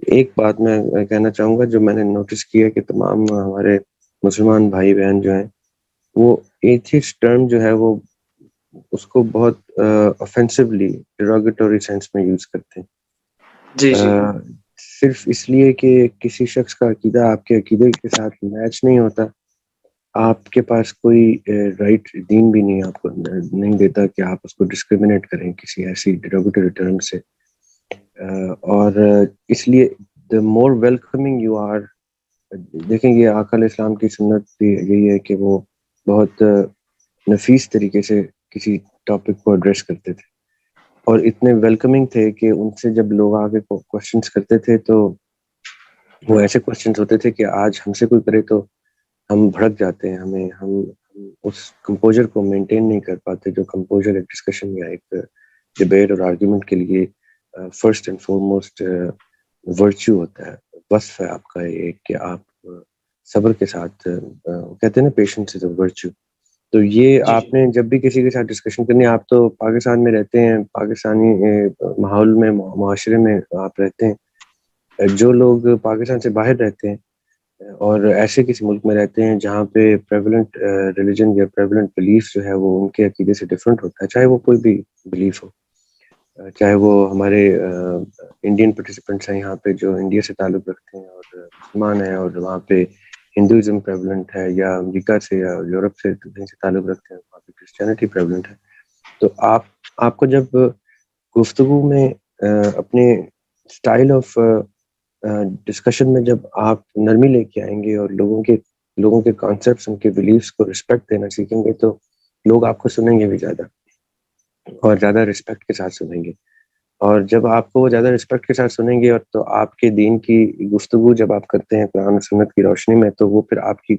ایک بات میں کہنا چاہوں گا جو میں نے نوٹس کیا کہ تمام ہمارے مسلمان بھائی بہن جو ہیں وہ ایتھیسٹ ٹرم جو ہے وہ اس کو بہت offensively derogatory سینس میں یوز کرتے ہیں، جی جی صرف اس لیے کہ کسی شخص کا عقیدہ آپ کے عقیدے کے ساتھ میچ نہیں ہوتا، آپ کے پاس کوئی رائٹ دین بھی نہیں آپ کو نہیں دیتا کہ آپ اس کو ڈسکریمنیٹ کریں کسی ایسی ڈیروگیٹری ٹرم سے، اور اس لیے the more welcoming you are، دیکھیں گے آقا علیہ السلام کی سنت بھی یہی ہے کہ وہ بہت نفیس طریقے سے کسی ٹاپک کو ایڈریس کرتے تھے اور اتنے ویلکمنگ تھے کہ ان سے جب لوگ آگے کوشچنس کرتے تھے تو وہ ایسے کوشچنس ہوتے تھے کہ آج ہم سے کوئی کرے تو ہم بھڑک جاتے ہیں، ہم اس کمپوزر کو مینٹین نہیں کر پاتے جو کمپوزر ایک ڈسکشن یا ایک ڈبیٹ اور آرگیومنٹ کے لیے فرسٹ اینڈ فارموسٹ ورچو ہوتا ہے، وصف ہے آپ کا ایک کہ آپ صبر کے ساتھ کہتے ہیں نا پیشنس از اے ورچو. تو یہ جی آپ نے جب بھی کسی کے ساتھ ڈسکشن کرنی، آپ تو پاکستان میں رہتے ہیں، پاکستانی ماحول میں معاشرے میں آپ رہتے ہیں، جو لوگ پاکستان سے باہر رہتے ہیں اور ایسے کسی ملک میں رہتے ہیں جہاں پہ پریولنٹ ریلیجن یا پریولنٹ بلیف جو ہے وہ ان کے عقیدے سے ڈفرینٹ ہوتا ہے، چاہے وہ کوئی بھی بلیف ہو، چاہے وہ ہمارے انڈین پارٹیسپینٹس ہیں یہاں پہ جو انڈیا سے تعلق رکھتے ہیں اور مسلمان ہیں اور وہاں پہ ہندوازم پریولنٹ ہے، یا امریکہ سے یا یورپ سے کہیں سے تعلق رکھتے ہیں وہاں پہ کرسچینٹی پریولنٹ ہے. تو آپ کو جب گفتگو میں اپنے اسٹائل آف ڈسکشن میں جب آپ نرمی لے کے آئیں گے اور لوگوں کے کانسیپٹس ان کے بلیفس کو رسپیکٹ دینا سیکھیں گے تو لوگ آپ کو سنیں گے بھی زیادہ اور زیادہ رسپیکٹ کے ساتھ سنیں گے. اور جب آپ کو وہ زیادہ رسپیکٹ کے ساتھ سنیں گے اور تو آپ کے دین کی گفتگو جب آپ کرتے ہیں قرآن و سنت کی روشنی میں تو وہ پھر آپ کی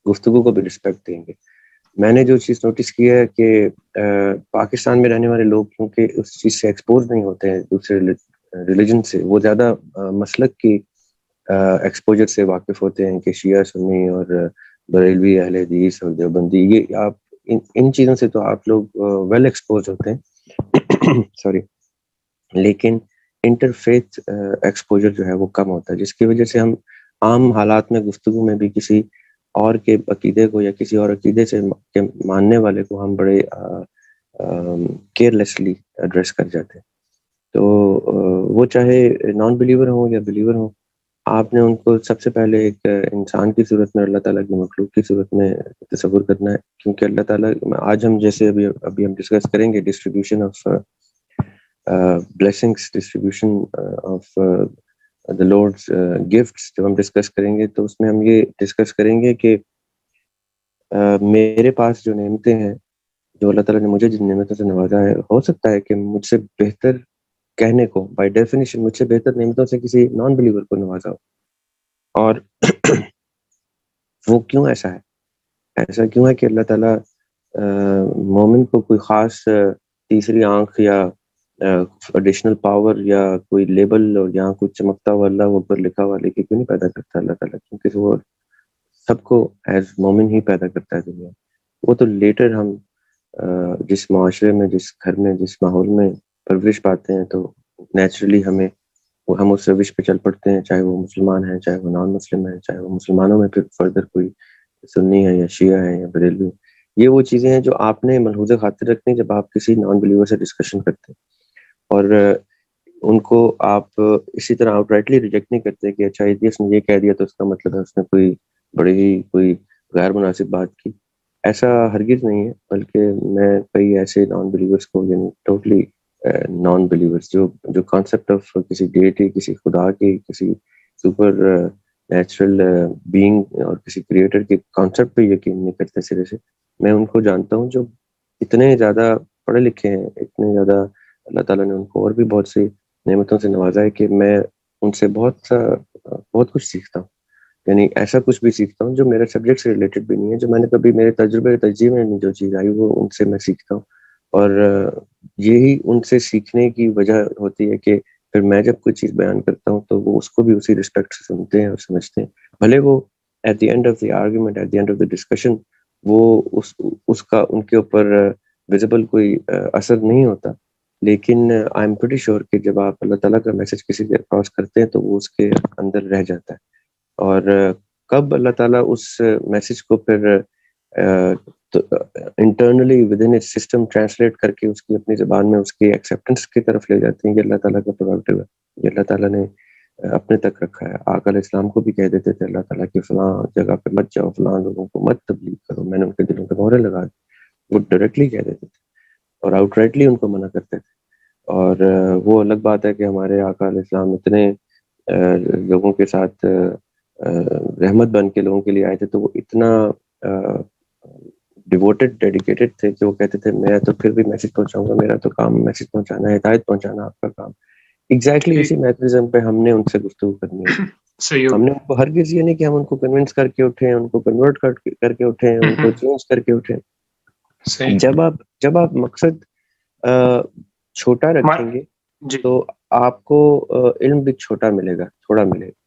گفتگو کو بھی رسپیکٹ دیں گے. میں نے جو چیز نوٹس کی ہے کہ پاکستان میں رہنے والے لوگ کیونکہ اس چیز سے ایکسپوز نہیں ہوتے ہیں دوسرے ریلیجن سے، وہ زیادہ مسلک کی ایکسپوجر سے واقف ہوتے ہیں کہ شیعہ سنی اور بریلوی اہل حدیث اور دیوبندی، یہ آپ ان چیزوں سے تو آپ لوگ ویل ایکسپوز ہوتے ہیں سوری، لیکن انٹرفیتھ ایکسپوجر جو ہے وہ کم ہوتا ہے، جس کی وجہ سے ہم عام حالات میں گفتگو میں بھی کسی اور کے عقیدے کو یا کسی اور عقیدے سے ماننے والے کو ہم بڑے کیئرلیسلی ایڈریس کر جاتے ہیں. تو وہ چاہے نان بلیور ہوں یا بلیور ہوں، آپ نے ان کو سب سے پہلے ایک انسان کی صورت میں، اللہ تعالیٰ کی مخلوق کی صورت میں تصور کرنا ہے، کیونکہ اللہ تعالیٰ آج ہم جیسے ابھی ہم ڈسکس کریں گے distribution of blessings، distribution of the Lord's gifts، جب ہم ڈسکس کریں گے تو اس میں ہم یہ ڈسکس کریں گے کہ میرے پاس جو نعمتیں ہیں، جو اللہ تعالیٰ نے مجھے جن نعمتوں سے نوازا ہے، ہو سکتا ہے کہ مجھ سے بہتر کہنے کو بائی ڈیفینیشن مجھ سے بہتر نعمتوں سے کسی نان بلیور کو نوازا ہو. اور وہ کیوں ایسا ہے؟ ایسا کیوں ہے کہ اللہ تعالیٰ مومن کو کوئی خاص تیسری آنکھ یا ایڈیشنل پاور یا کوئی لیبل اور یہاں کچھ چمکتا ہوا اللہ اوپر لکھا ہوا لے کے کیوں نہیں پیدا کرتا اللہ تعالیٰ؟ کیونکہ وہ سب کو ایز مومن ہی پیدا کرتا ہے دنیا. وہ تو لیٹر ہم جس معاشرے میں، جس گھر میں، جس ماحول میں پرورش پاتے ہیں تو نیچرلی ہم اس روش پہ چل پڑتے ہیں، چاہے وہ مسلمان ہیں، چاہے وہ نان مسلم ہیں، چاہے وہ مسلمانوں میں پھر فردر کوئی سنی ہے یا شیعہ ہے یا بریلوی. یہ وہ چیزیں ہیں جو آپ نے ملحوظ خاطر رکھنی جب آپ کسی نان بلیور سے ڈسکشن کرتے ہیں، اور ان کو آپ اسی طرح آؤٹ رائٹلی ریجیکٹ نہیں کرتے کہ اچھا ایتھیسٹ نے یہ کہہ دیا تو اس کا مطلب ہے اس نے کوئی غیر مناسب بات کی. ایسا ہرگز نہیں ہے، بلکہ میں کئی ایسے نان بلیورس کو، یعنی ٹوٹلی نان بلیورس جو کانسیپٹ آف کسی ڈیٹی، کسی خدا کی، کسی سپر نیچرل بینگ اور کسی کریٹر کے کانسیپٹ پہ یقین نہیں کرتے سرے سے، میں ان کو جانتا ہوں جو اتنے زیادہ پڑھے لکھے ہیں، اتنے زیادہ اللہ تعالیٰ نے ان کو اور بھی بہت سی نعمتوں سے نوازا ہے کہ میں ان سے بہت کچھ سیکھتا ہوں. یعنی ایسا کچھ بھی سیکھتا ہوں جو میرے سبجیکٹ سے ریلیٹڈ بھی نہیں ہے، جو میں نے کبھی میرے تجربے تجزیے میں نہیں جو چیز آئی وہ ان سے میں سیکھتا ہوں. اور یہی ان سے سیکھنے کی وجہ ہوتی ہے کہ پھر میں جب کوئی چیز بیان کرتا ہوں تو وہ اس کو بھی اسی رسپیکٹ سے سنتے ہیں اور سمجھتے ہیں، بھلے وہ at the end of the argument, at the end of the discussion وہ اس کا ان کے اوپر ویزیبل کوئی اثر نہیں ہوتا، لیکن آئی ایم پریٹی شیور کہ جب آپ اللہ تعالیٰ کا میسج کسی کے کراس کرتے ہیں تو وہ اس کے اندر رہ جاتا ہے. اور کب اللہ تعالیٰ اس میسج کو پھر internally with in system translate کر کے اس کی اپنی زبان میں اس کی ایکسیپٹنس کی طرف لے جاتے ہیں، یہ اللہ تعالیٰ کا پروگرام ہے. یہ اللہ تعالیٰ نے اپنے تک رکھا ہے. آقا علیہ السلام کو بھی کہہ دیتے تھے اللہ تعالیٰ کی فلاں جگہ پہ مت جاؤ، فلاں لوگوں کو مت تبلیغ کرو، میں نے ان کے دلوں پہ مہرے لگا دی. وہ ڈائریکٹلی کہہ دیتے تھے اور آؤٹ رائٹلی ان کو منع کرتے تھے. اور وہ الگ بات ہے کہ ہمارے آقا علیہ السلام اتنے لوگوں کے ساتھ رحمت بن کے لوگوں کے لیے آئے تھے، تو وہ اتنا ڈیووٹڈ ڈیڈیکیٹڈ تھے کہ وہ کہتے تھے میں تو پھر بھی میسج پہنچاؤں گا، میرا تو کام میسج پہنچانا ہے، ہدایت پہنچانا آپ کا کام. ایگزیکٹلی اسی میکنزم پہ ہم نے ان سے گفتگو کرنی ہے. ہم نے ان کو ہرگز یہ نہیں کہ ہم ان کو کنونس کر کے اٹھیں، ان کو کنورٹ کر کے اٹھیں، ان کو چینج کر کے اٹھیں. جب آپ مقصد چھوٹا رکھیں گے تو آپ کو علم بھی چھوٹا ملے گا، تھوڑا ملے گا.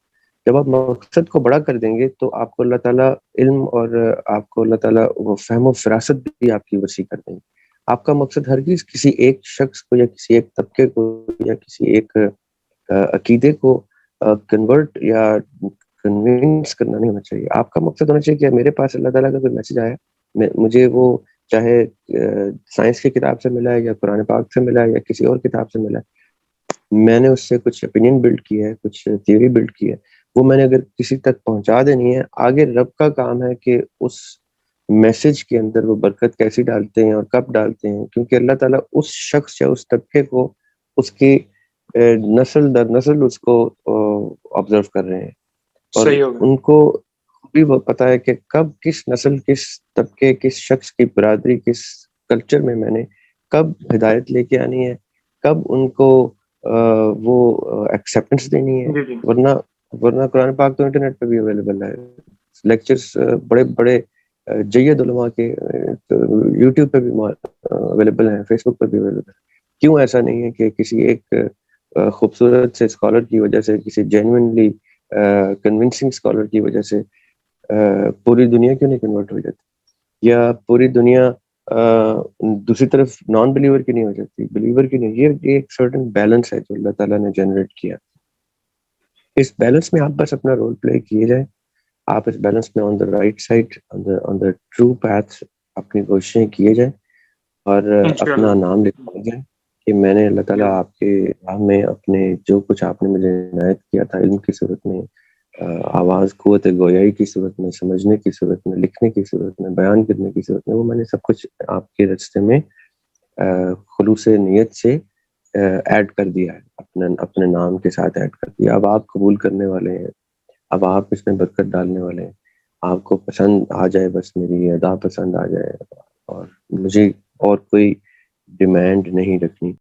جب آپ مقصد کو بڑا کر دیں گے تو آپ کو اللہ تعالیٰ علم اور آپ کو اللہ تعالیٰ وہ فہم و فراست بھی آپ کی وسیع کر دیں گے. آپ کا مقصد ہرگز کسی ایک شخص کو یا کسی ایک طبقے کو یا کسی ایک عقیدے کو کنورٹ یا کنوینس کرنا نہیں ہونا چاہیے. آپ کا مقصد ہونا چاہیے کہ میرے پاس اللہ تعالیٰ کا کوئی میسج آیا، مجھے وہ چاہے سائنس کی کتاب سے ملا ہے یا قرآن پاک سے ملا ہے یا کسی اور کتاب سے ملا ہے، میں نے اس سے کچھ اپینین بلڈ کی ہے، کچھ تھیوری بلڈ کی ہے، وہ میں نے اگر کسی تک پہنچا دینی ہے، آگے رب کا کام ہے کہ اس میسج کے اندر وہ برکت کیسی ڈالتے ہیں اور کب ڈالتے ہیں. کیونکہ اللہ تعالیٰ اس شخص یا اس طبقے کو اس کی نسل در نسل اس کو آبزرو کر رہے ہیں، اور ان کو بھی وہ پتا ہے کہ کب کس نسل، کس طبقے، کس شخص کی برادری، کس کلچر میں نے کب ہدایت لے کے آنی ہے، کب ان کو وہ ایکسیپٹنس دینی ہے. ورنہ قرآن پاک تو انٹرنیٹ پہ بھی اویلیبل ہے، لیکچرز بڑے بڑے جید علماء کے یوٹیوب پہ بھی اویلیبل ہیں، فیس بک پہ بھی اویلیبل ہے. کیوں ایسا نہیں ہے کہ کسی ایک خوبصورت سے اسکالر کی وجہ سے، کسی جینوئنلی کنونسنگ اسکالر کی وجہ سے پوری دنیا کیوں نہیں کنورٹ ہو جاتی، یا پوری دنیا دوسری طرف نان بلیور کی نہیں ہو جاتی، بلیور کی نہیں. یہ ایک سرٹن بیلنس ہے جو اللہ تعالیٰ نے جنریٹ کیا. اس بیلنس میں آپ بس اپنا رول پلے کیے جائیں، آپ اس بیلنس میں on the right side, on the true path اپنی کوششیں کیے جائیں اور اپنا نام لکھوا جائیں کہ میں نے اللہ تعالیٰ آپ کے راہ میں اپنے جو کچھ آپ نے مجھے عنایت کیا تھا، علم کی صورت میں، آواز، قوت گویائی کی صورت میں، سمجھنے کی صورت میں، لکھنے کی صورت میں، بیان کرنے کی صورت میں، وہ میں نے سب کچھ آپ کے راستے میں خلوص نیت سے ایڈ کر دیا ہے، اپنے نام کے ساتھ ایڈ کر دیا. اب آپ قبول کرنے والے ہیں، اب آپ اس میں برکت ڈالنے والے ہیں. آپ کو پسند آ جائے، بس میری ادا پسند آ جائے، اور مجھے اور کوئی ڈیمانڈ نہیں رکھنی.